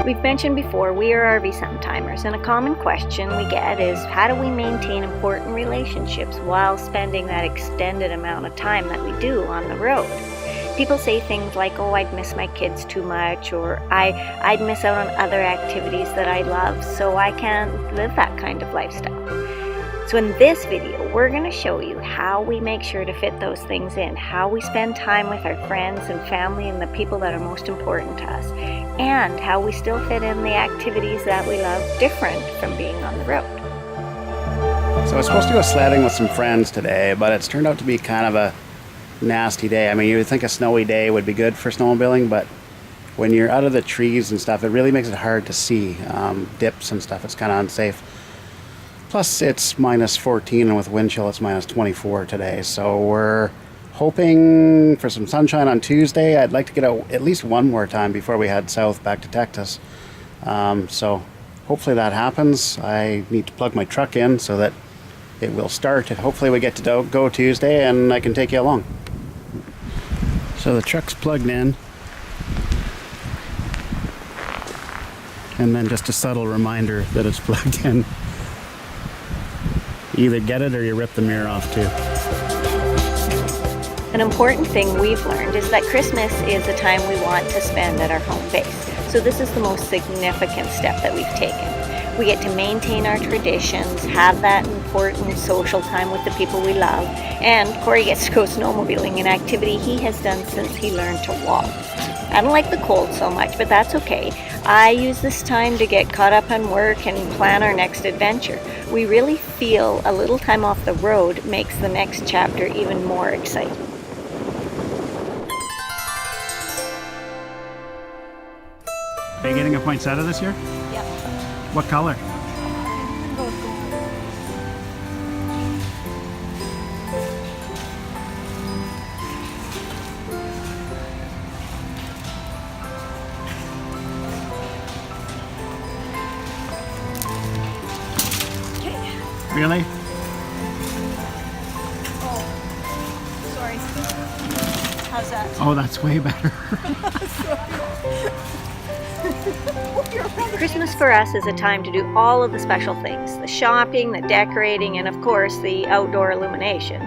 We've mentioned before, we are RV sometimers, and a common question we get is, how do we maintain important relationships while spending that extended amount of time that we do on the road? People say things like, oh, I'd miss my kids too much, or I'd miss out on other activities that I love, so I can't live that kind of lifestyle. So in this video, we're going to show you how we make sure to fit those things in, how we spend time with our friends and family and the people that are most important to us, and how we still fit in the activities that we love different from being on the road. So I was supposed to go sledding with some friends today, but it's turned out to be kind of a nasty day. I mean, you would think a snowy day would be good for snowmobiling, but when you're out of the trees and stuff, it really makes it hard to see dips and stuff. It's kind of unsafe. Plus it's minus 14, and with wind chill it's minus 24 today. So we're hoping for some sunshine on Tuesday. I'd like to get out at least one more time before we head south back to Texas. So hopefully that happens. I need to plug my truck in so that it will start, and hopefully we get to go Tuesday and I can take you along. So the truck's plugged in. And then just a subtle reminder that it's plugged in. You either get it or you rip the mirror off too. An important thing we've learned is that Christmas is a time we want to spend at our home base. So this is the most significant step that we've taken. We get to maintain our traditions, have that important social time with the people we love, and Corey gets to go snowmobiling, an activity he has done since he learned to walk. I don't like the cold so much, but that's okay. I use this time to get caught up on work and plan our next adventure. We really feel a little time off the road makes the next chapter even more exciting. Are you getting a poinsettia this year? Yep. What color? Really? Oh, sorry. How's that? Oh, that's way better. Christmas for us is a time to do all of the special things, the shopping, the decorating, and of course the outdoor illumination.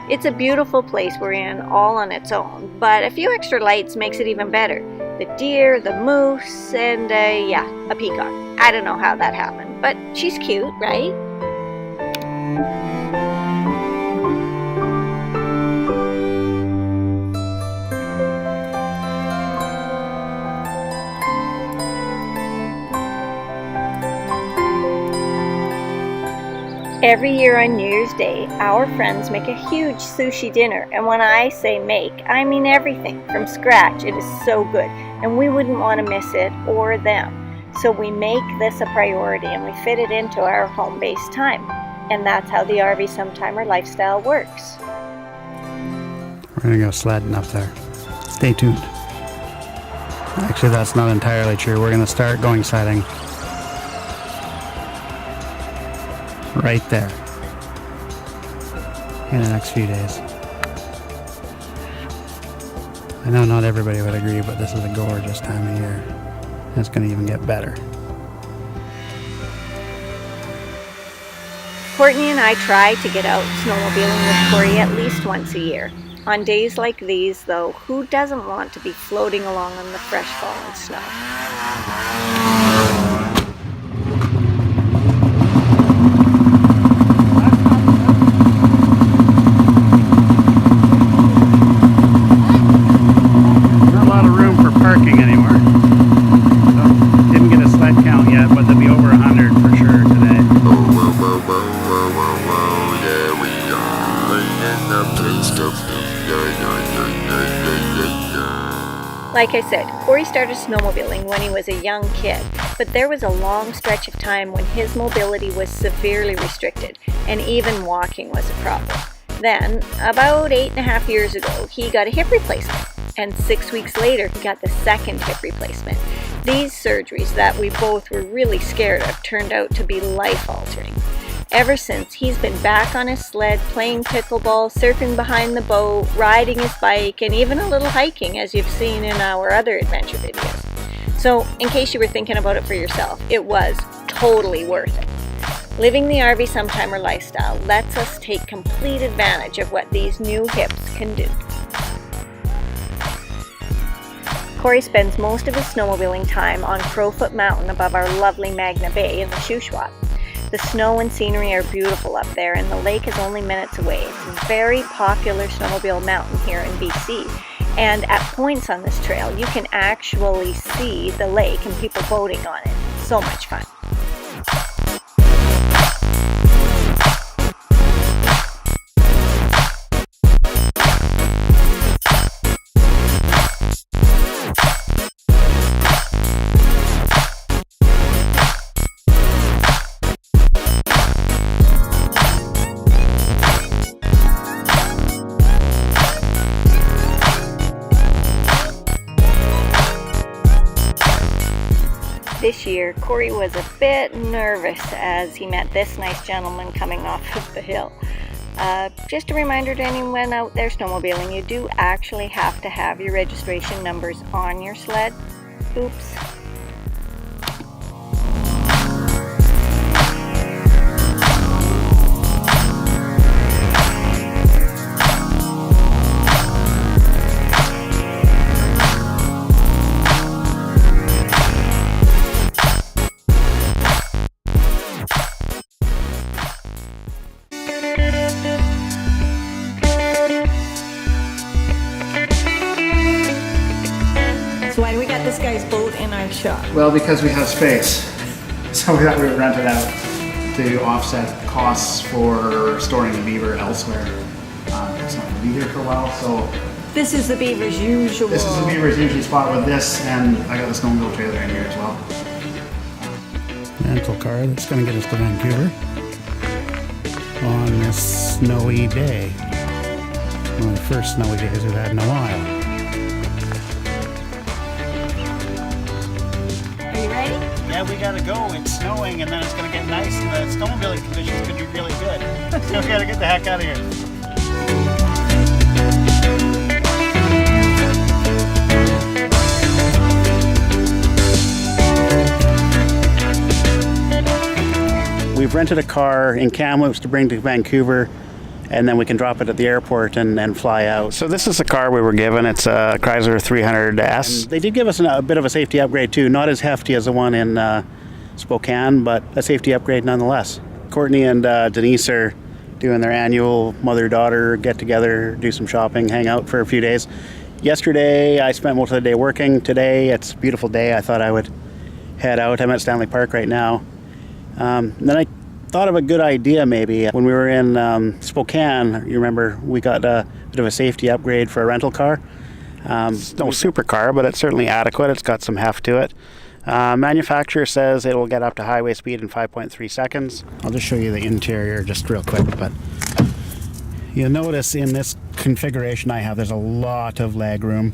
It's a beautiful place we're in all on its own, but a few extra lights makes it even better. The deer, the moose, and a peacock. I don't know how that happened, but she's cute, right? Every year on New Year's Day, our friends make a huge sushi dinner, and when I say make, I mean everything from scratch. It is so good, and we wouldn't want to miss it or them. So we make this a priority and we fit it into our home-based time. And that's how the RV Sometimer lifestyle works. We're gonna go sledding up there. Stay tuned. Actually, that's not entirely true. We're gonna start going sledding right there in the next few days. I know not everybody would agree, but this is a gorgeous time of year. It's gonna even get better. Courtney and I try to get out snowmobiling with Corey at least once a year. On days like these, though, who doesn't want to be floating along on the fresh fallen snow? Not a lot of room for parking anymore. So, didn't get a sled count yet, but there'll be over 100 for sure today. Like I said, Corey started snowmobiling when he was a young kid, but there was a long stretch of time when his mobility was severely restricted, and even walking was a problem. Then, about 8.5 years ago, he got a hip replacement, and 6 weeks later, he got the second hip replacement. These surgeries that we both were really scared of turned out to be life-altering. Ever since, he's been back on his sled, playing pickleball, surfing behind the boat, riding his bike, and even a little hiking, as you've seen in our other adventure videos. So, in case you were thinking about it for yourself, it was totally worth it. Living the RV Sometimer lifestyle lets us take complete advantage of what these new hips can do. Corey spends most of his snowmobiling time on Crowfoot Mountain above our lovely Magna Bay in the Shuswap. The snow and scenery are beautiful up there, and the lake is only minutes away. It's a very popular snowmobile mountain here in BC. And at points on this trail, you can actually see the lake and people boating on it. So much fun. This year, Corey was a bit nervous as he met this nice gentleman coming off of the hill. Just a reminder to anyone out there snowmobiling, you do actually have to have your registration numbers on your sled. Oops. So why do we got this guy's boat in our shop? Well, because we have space. So we thought we would rent it out to offset costs for storing the beaver elsewhere. It's not going to be here for a while, so... This is the beaver's usual... This is the beaver's usual spot with this, and I got the snowmobile trailer in here as well. Rental car that's going to get us to Vancouver on this snowy day. One of the first snowy days we've had in a while. Yeah, we gotta go. It's snowing and then it's gonna get nice and the snowmobiling conditions could be really good. So we gotta get the heck out of here. We've rented a car in Kamloops to bring to Vancouver, and then we can drop it at the airport and then fly out. So this is the car we were given. It's a Chrysler 300S. And they did give us a bit of a safety upgrade too, not as hefty as the one in Spokane, but a safety upgrade nonetheless. Courtney and Denise are doing their annual mother-daughter get-together, do some shopping, hang out for a few days. Yesterday, I spent most of the day working. Today, it's a beautiful day. I thought I would head out. I'm at Stanley Park right now. Then I thought of a good idea maybe. When we were in Spokane, you remember, we got a bit of a safety upgrade for a rental car. It's no supercar, but it's certainly adequate. It's got some heft to it. Manufacturer says it will get up to highway speed in 5.3 seconds. I'll just show you the interior just real quick, but you'll notice in this configuration I have, there's a lot of leg room.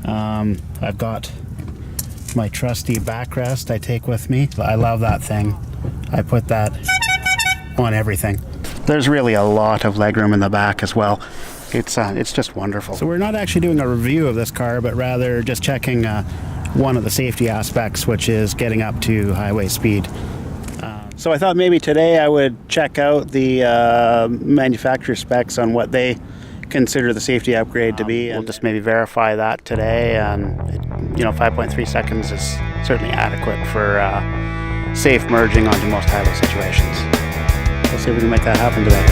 I've got my trusty backrest I take with me. I love that thing. I put that on everything. There's really a lot of legroom in the back as well. It's just wonderful. So we're not actually doing a review of this car, but rather just checking one of the safety aspects, which is getting up to highway speed. So I thought maybe today I would check out the manufacturer specs on what they consider the safety upgrade to be. We'll just maybe verify that today, and 5.3 seconds is certainly adequate for safe merging onto most highway situations. We'll see if we can make that happen today.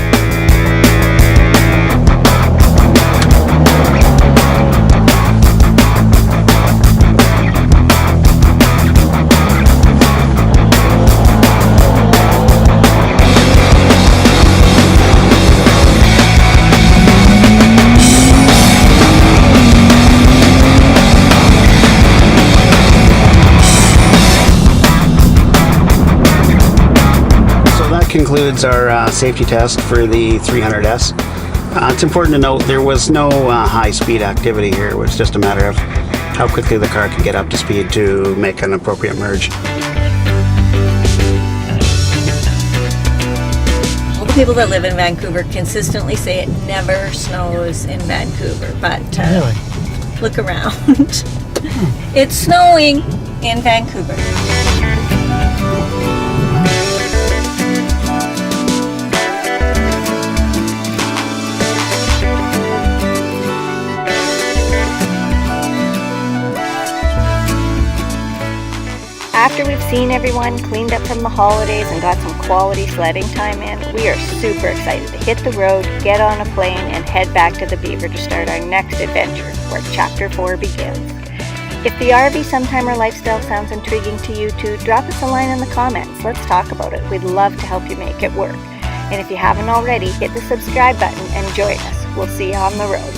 Concludes our safety test for the 300S. It's important to note there was no high-speed activity here. It was just a matter of how quickly the car can get up to speed to make an appropriate merge. All the people that live in Vancouver consistently say it never snows in Vancouver, but Really? look around. It's snowing. in Vancouver. After we've seen everyone, cleaned up from the holidays, and got some quality sledding time in, we are super excited to hit the road, get on a plane, and head back to the Beaver to start our next adventure, where Chapter 4 begins. If the RV Sometimer lifestyle sounds intriguing to you too, drop us a line in the comments. Let's talk about it. We'd love to help you make it work. And if you haven't already, hit the subscribe button and join us. We'll see you on the road.